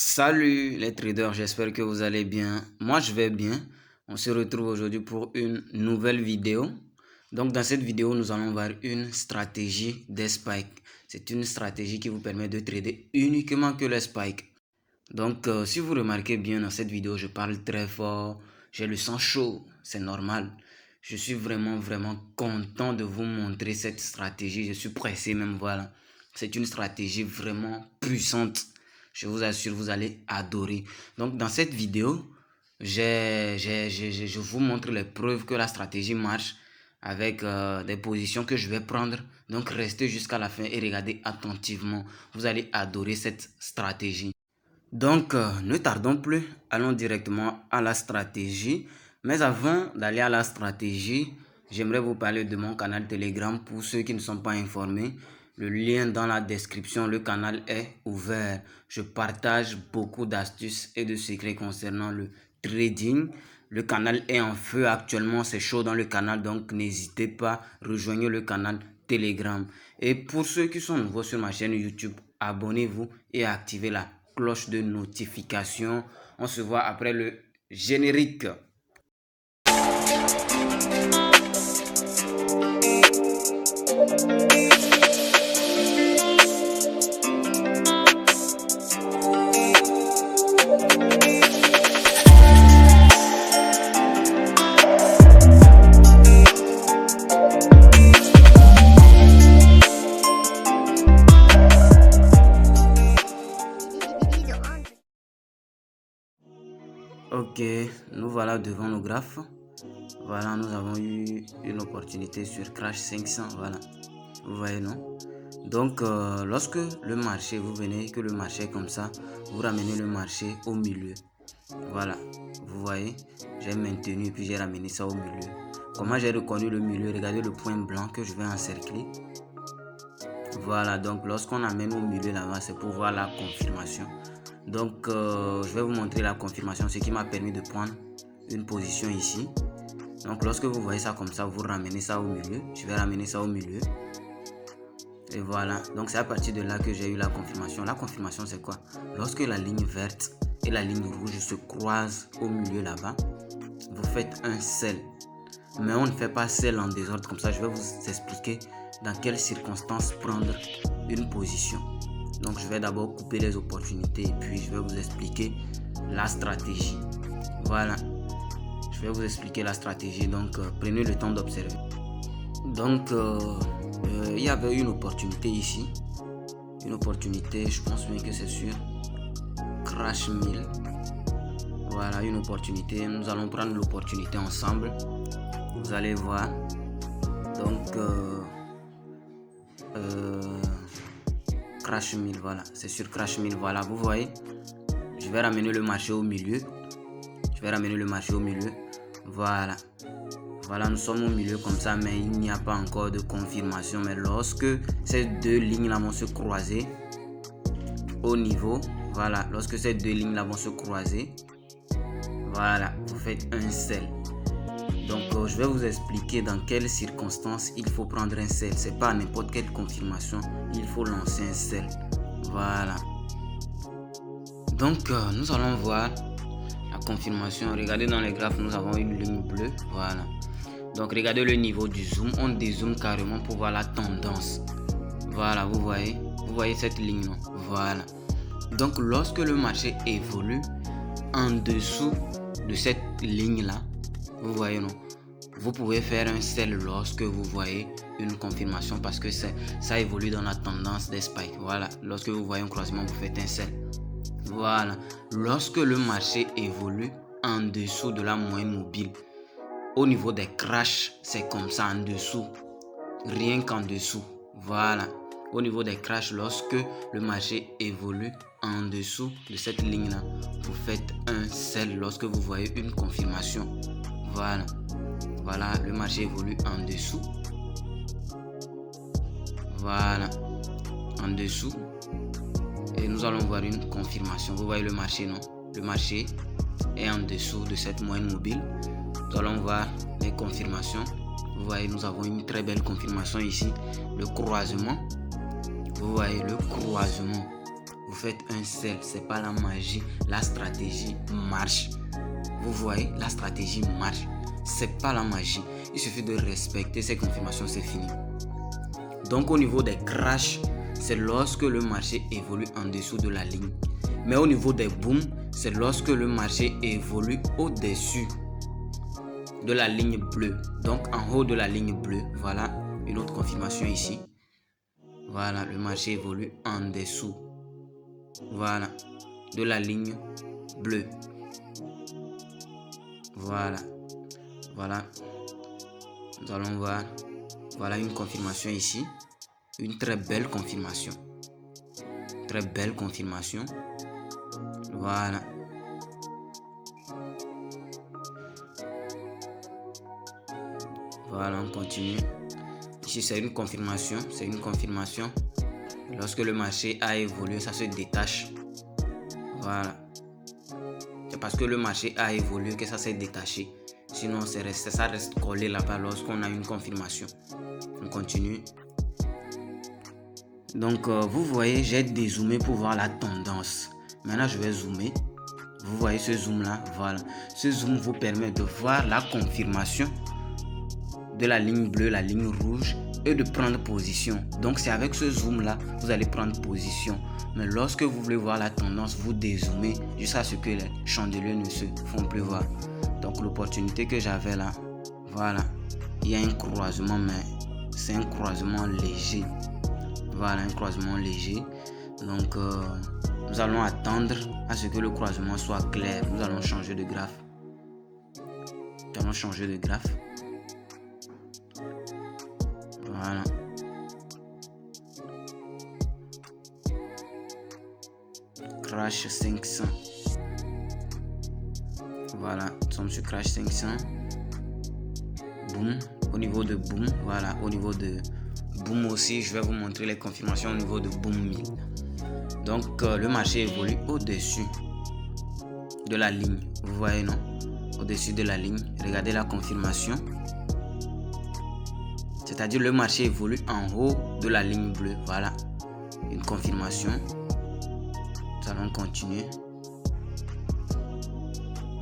Salut les traders, j'espère que vous allez bien. Moi, je vais bien. On se retrouve aujourd'hui pour une nouvelle vidéo. Donc, dans cette vidéo, nous allons voir une stratégie des spikes. C'est une stratégie qui vous permet de trader uniquement que les spikes. Donc, si vous remarquez bien dans cette vidéo, je parle très fort. J'ai le sang chaud, c'est normal. Je suis vraiment content de vous montrer cette stratégie. Je suis pressé même, voilà. C'est une stratégie vraiment puissante. Je vous assure, vous allez adorer. Donc, dans cette vidéo, je vous montre les preuves que la stratégie marche avec des positions que je vais prendre. Donc, restez jusqu'à la fin et regardez attentivement. Vous allez adorer cette stratégie. Donc, ne tardons plus, allons directement à la stratégie. Mais avant d'aller à la stratégie, j'aimerais vous parler de mon canal Telegram pour ceux qui ne sont pas informés. Le lien dans la description, le canal est ouvert. Je partage beaucoup d'astuces et de secrets concernant le trading. Le canal est en feu actuellement, c'est chaud dans le canal, donc n'hésitez pas, rejoignez le canal Telegram. Et pour ceux qui sont nouveaux sur ma chaîne YouTube, abonnez-vous et activez la cloche de notification. On se voit après le générique. Ok, nous voilà devant nos graphes. Voilà, nous avons eu une opportunité sur Crash 500. Voilà, vous voyez, non? Donc, lorsque le marché, vous venez que le marché est comme ça, vous ramenez le marché au milieu. Voilà, vous voyez, j'ai maintenu et puis j'ai ramené ça au milieu. Comment j'ai reconnu le milieu? Regardez le point blanc que je vais encercler. Voilà, donc lorsqu'on amène au milieu là-bas, c'est pour voir la confirmation. Donc, je vais vous montrer la confirmation, ce qui m'a permis de prendre une position ici. Donc, lorsque vous voyez ça comme ça, vous ramenez ça au milieu. Je vais ramener ça au milieu. Et voilà, donc c'est à partir de là que j'ai eu la confirmation. La confirmation, c'est quoi? Lorsque la ligne verte et la ligne rouge se croisent au milieu là-bas, vous faites un sell. Mais on ne fait pas sell en désordre comme ça. Je vais vous expliquer dans quelles circonstances prendre une position. Donc, je vais d'abord couper les opportunités et puis je vais vous expliquer la stratégie. Voilà, je vais vous expliquer la stratégie. Donc, prenez le temps d'observer. Donc, il y avait une opportunité ici. Une opportunité, je pense bien que c'est sur Crash 1000. Voilà, une opportunité. Nous allons prendre l'opportunité ensemble. Vous allez voir. Donc, Crash 1000, voilà. C'est sur Crash 1000, voilà. Vous voyez, je vais ramener le marché au milieu. Je vais ramener le marché au milieu. Voilà. Voilà, nous sommes au milieu comme ça, mais il n'y a pas encore de confirmation. Mais lorsque ces deux lignes-là vont se croiser au niveau, voilà, lorsque ces deux lignes-là vont se croiser, voilà, vous faites un sell. Donc, je vais vous expliquer dans quelles circonstances il faut prendre un sell. C'est pas n'importe quelle confirmation, il faut lancer un sell. Voilà. Donc, nous allons voir la confirmation. Regardez dans les graphes, nous avons une ligne bleue. Voilà. Donc, regardez le niveau du zoom. On dézoome carrément pour voir la tendance. Voilà, vous voyez cette ligne, non? Voilà. Donc, lorsque le marché évolue en dessous de cette ligne-là, vous voyez, non? Vous pouvez faire un sell lorsque vous voyez une confirmation parce que ça évolue dans la tendance des spikes. Voilà. Lorsque vous voyez un croisement, vous faites un sell. Voilà. Lorsque le marché évolue en dessous de la moyenne mobile, au niveau des crashs, c'est comme ça en dessous. Rien qu'en dessous. Voilà. Au niveau des crashs, lorsque le marché évolue en dessous de cette ligne-là, vous faites un sell lorsque vous voyez une confirmation. Voilà. Voilà, le marché évolue en dessous. Voilà. En dessous. Et nous allons voir une confirmation. Vous voyez le marché, non? Le marché est en dessous de cette moyenne mobile. Nous allons voir les confirmations. Vous voyez, nous avons une très belle confirmation ici. Le croisement. Vous voyez le croisement. vous faites un sell. C'est pas la magie, la stratégie marche. Vous voyez, la stratégie marche. C'est pas la magie. Il suffit de respecter ces confirmations, c'est fini. Donc au niveau des crashs, c'est lorsque le marché évolue en dessous de la ligne. Mais au niveau des booms, c'est lorsque le marché évolue au-dessus de la ligne bleue. Donc en haut de la ligne bleue, voilà une autre confirmation ici. Voilà, le marché évolue en dessous. Voilà, de la ligne bleue. Voilà, voilà. Nous allons voir. Voilà une confirmation ici. Une très belle confirmation. Très belle confirmation. Voilà. Voilà, on continue. Ici, c'est une confirmation. C'est une confirmation. Lorsque le marché a évolué, ça se détache. Voilà. C'est parce que le marché a évolué que ça s'est détaché. Sinon, ça reste collé là-bas lorsqu'on a une confirmation. On continue. Donc, vous voyez, j'ai dézoomé pour voir la tendance. Maintenant, je vais zoomer. Vous voyez ce zoom-là? Voilà. Ce zoom vous permet de voir la confirmation de la ligne bleue, la ligne rouge et de prendre position. Donc, c'est avec ce zoom-là, vous allez prendre position. Mais lorsque vous voulez voir la tendance, vous dézoomez jusqu'à ce que les chandeliers ne se font plus voir. Donc, l'opportunité que j'avais là, voilà. Il y a un croisement, mais c'est un croisement léger. Voilà, un croisement léger. Donc, nous allons attendre à ce que le croisement soit clair. Nous allons changer de graphe. Nous allons changer de graphe. Voilà. Crash 500. Voilà, nous sommes sur Crash 500. Boom. Au niveau de Boom, voilà, au niveau de Boom aussi, je vais vous montrer les confirmations au niveau de Boom 1000. Donc, le marché évolue au-dessus de la ligne. Vous voyez, non? Au-dessus de la ligne. Regardez la confirmation. C'est-à-dire le marché évolue en haut de la ligne bleue. Voilà, une confirmation. Nous allons continuer.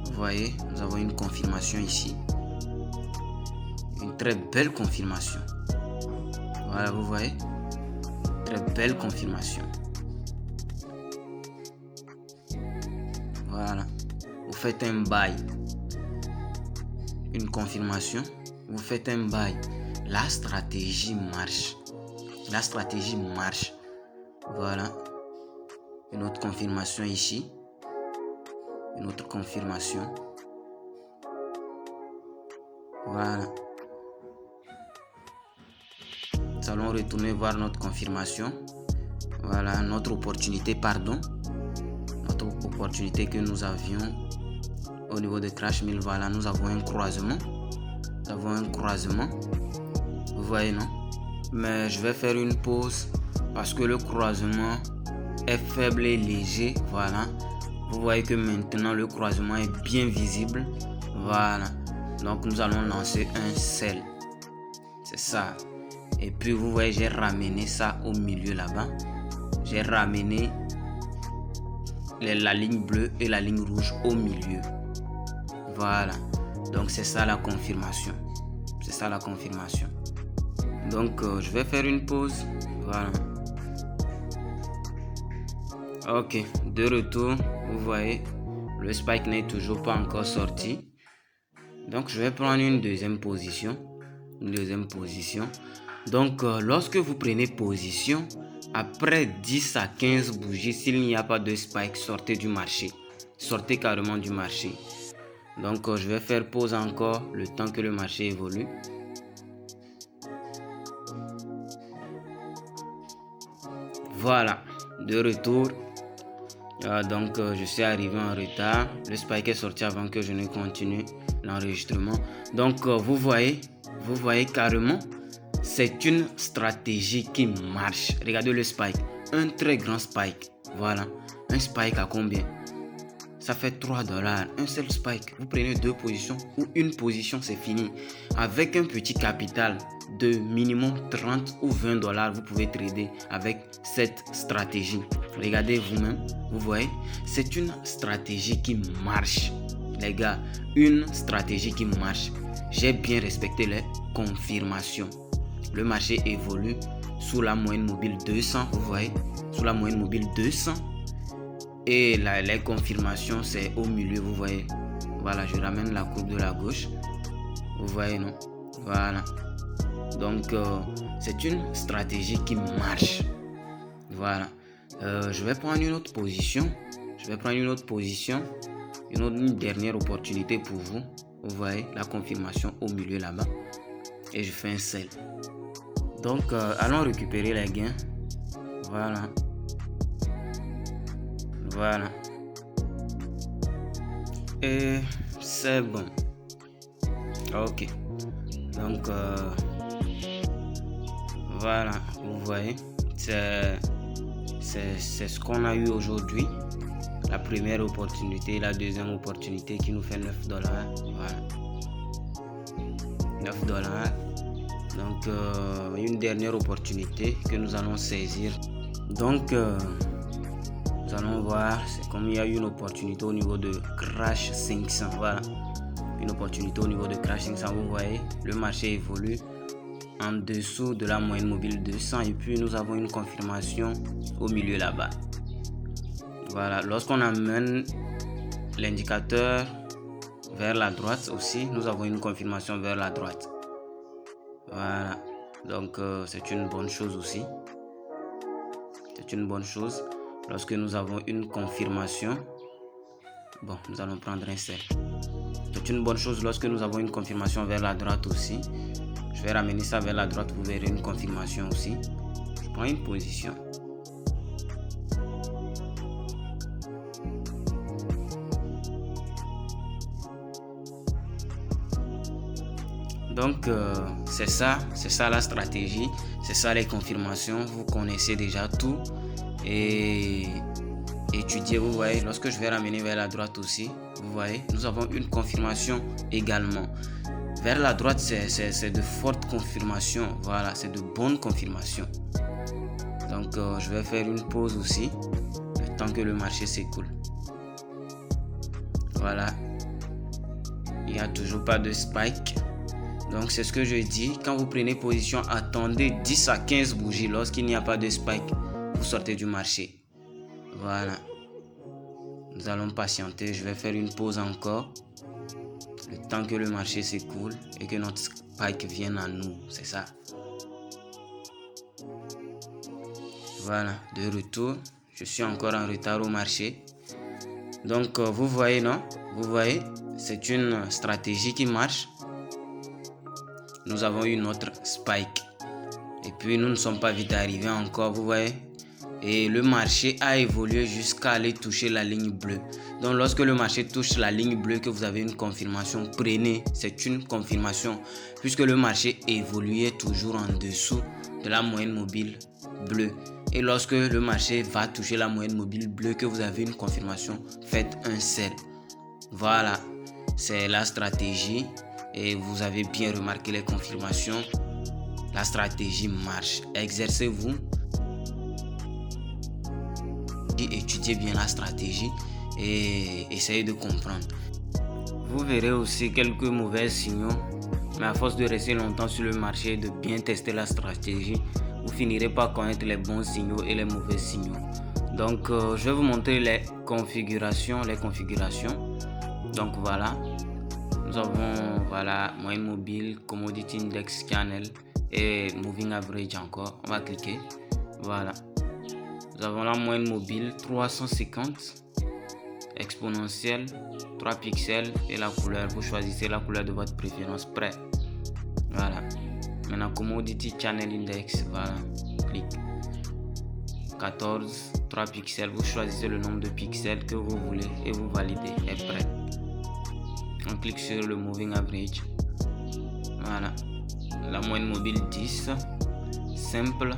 Vous voyez, nous avons une confirmation ici. Une très belle confirmation. Voilà, vous voyez. Très belle confirmation. Voilà. Vous faites un buy. Une confirmation. Vous faites un buy. La stratégie marche. La stratégie marche. Voilà. Une autre confirmation ici. Une autre confirmation. Voilà. Nous allons retourner voir notre confirmation. Voilà, notre opportunité, pardon. Notre opportunité que nous avions au niveau de Crash 1000. Voilà, nous avons un croisement. Nous avons un croisement. Vous voyez, non? Mais je vais faire une pause parce que le croisement est faible et léger. Voilà. Vous voyez que maintenant le croisement est bien visible. Voilà. Donc nous allons lancer un sell. C'est ça. Et puis vous voyez, j'ai ramené ça au milieu là-bas. J'ai ramené la ligne bleue et la ligne rouge au milieu. Voilà. Donc c'est ça la confirmation. C'est ça la confirmation. Donc je vais faire une pause. Voilà. Ok, de retour. Vous voyez, le spike n'est toujours pas encore sorti. Donc je vais prendre une deuxième position. Une deuxième position. Donc lorsque vous prenez position, après 10 à 15 bougies, s'il n'y a pas de spike, sortez du marché. Sortez carrément du marché. Donc je vais faire pause encore le temps que le marché évolue. Voilà, de retour. Donc je suis arrivé en retard. Le spike est sorti avant que je ne continue l'enregistrement. Donc vous voyez carrément, c'est une stratégie qui marche. Regardez le spike, un très grand spike. Voilà, un spike à combien? ça fait 3 dollars. Un seul spike, vous prenez 2 positions ou une position, c'est fini. Avec un petit capital de minimum 30 ou 20 dollars, vous pouvez trader avec cette stratégie. Regardez vous-même, vous voyez, c'est une stratégie qui marche. Les gars, une stratégie qui marche. J'ai bien respecté les confirmations. Le marché évolue sous la moyenne mobile 200, vous voyez, sous la moyenne mobile 200. Et les confirmations, c'est au milieu, vous voyez. Voilà, je ramène la courbe de la gauche. Vous voyez, non? Voilà. Donc, c'est une stratégie qui marche. Voilà. Je vais prendre une autre position. Une dernière opportunité pour vous. Vous voyez la confirmation au milieu là-bas. Et je fais un sell. Donc, allons récupérer les gains. Voilà. Voilà. Et c'est bon. Ok. Donc, voilà. Vous voyez. C'est ce qu'on a eu aujourd'hui. La première opportunité, la deuxième opportunité qui nous fait 9 dollars. Voilà. 9 dollars. Donc, une dernière opportunité que nous allons saisir. Donc, nous allons voir. C'est comme il y a eu une opportunité au niveau de Crash 500. Voilà. Une opportunité au niveau de Crash 500. Vous voyez, le marché évolue en dessous de la moyenne mobile 200. Et puis, nous avons une confirmation au milieu là-bas. Voilà, lorsqu'on amène l'indicateur vers la droite aussi, nous avons une confirmation vers la droite. Voilà, donc c'est une bonne chose aussi. C'est une bonne chose. Lorsque nous avons une confirmation, bon, nous allons prendre un sell. C'est une bonne chose lorsque nous avons une confirmation vers la droite aussi. Je vais ramener ça vers la droite, vous verrez une confirmation aussi. Je prends une position. Donc, c'est ça la stratégie, c'est ça les confirmations. Vous connaissez déjà tout et étudiez. Vous voyez, lorsque je vais ramener vers la droite aussi, vous voyez, nous avons une confirmation également. Vers la droite, c'est de fortes confirmations. Voilà, c'est de bonnes confirmations. Donc, je vais faire une pause aussi, le temps que le marché s'écoule. Voilà, il n'y a toujours pas de spike. Donc c'est ce que je dis, quand vous prenez position, attendez 10 à 15 bougies. Lorsqu'il n'y a pas de spike, vous sortez du marché. Voilà. Nous allons patienter, je vais faire une pause encore. Le temps que le marché s'écoule et que notre spike vienne à nous, c'est ça. Voilà, de retour. Je suis encore en retard au marché. Donc vous voyez, non? Vous voyez, c'est une stratégie qui marche. Nous avons eu notre spike. Et puis nous ne sommes pas vite arrivés encore, vous voyez. Et le marché a évolué jusqu'à aller toucher la ligne bleue. Donc lorsque le marché touche la ligne bleue, que vous avez une confirmation, prenez, c'est une confirmation. Puisque le marché évoluait toujours en dessous de la moyenne mobile bleue. Et lorsque le marché va toucher la moyenne mobile bleue, que vous avez une confirmation, faites un sell. Voilà, c'est la stratégie. Et vous avez bien remarqué les confirmations. La stratégie marche. Exercez-vous. Étudiez bien la stratégie et essayez de comprendre. Vous verrez aussi quelques mauvais signaux. Mais à force de rester longtemps sur le marché et de bien tester la stratégie, vous finirez par connaître les bons signaux et les mauvais signaux. Donc, je vais vous montrer les configurations. Donc, voilà. Nous avons moyenne mobile, commodity index channel et moving average encore. On va cliquer. Voilà. Nous avons la moyenne mobile 350, exponentielle 3 pixels et la couleur. Vous choisissez la couleur de votre préférence. Prêt. Voilà. Maintenant commodity channel index. Voilà. Clic. 14, 3 pixels. Vous choisissez le nombre de pixels que vous voulez et vous validez. Et prêt. On clique sur le moving average. Voilà. La moyenne mobile 10. Simple.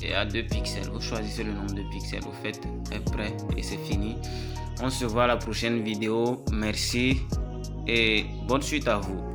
c'est à 2 pixels. Vous choisissez le nombre de pixels, vous faites prêt et c'est fini. On se voit à la prochaine vidéo. Merci et bonne suite à vous.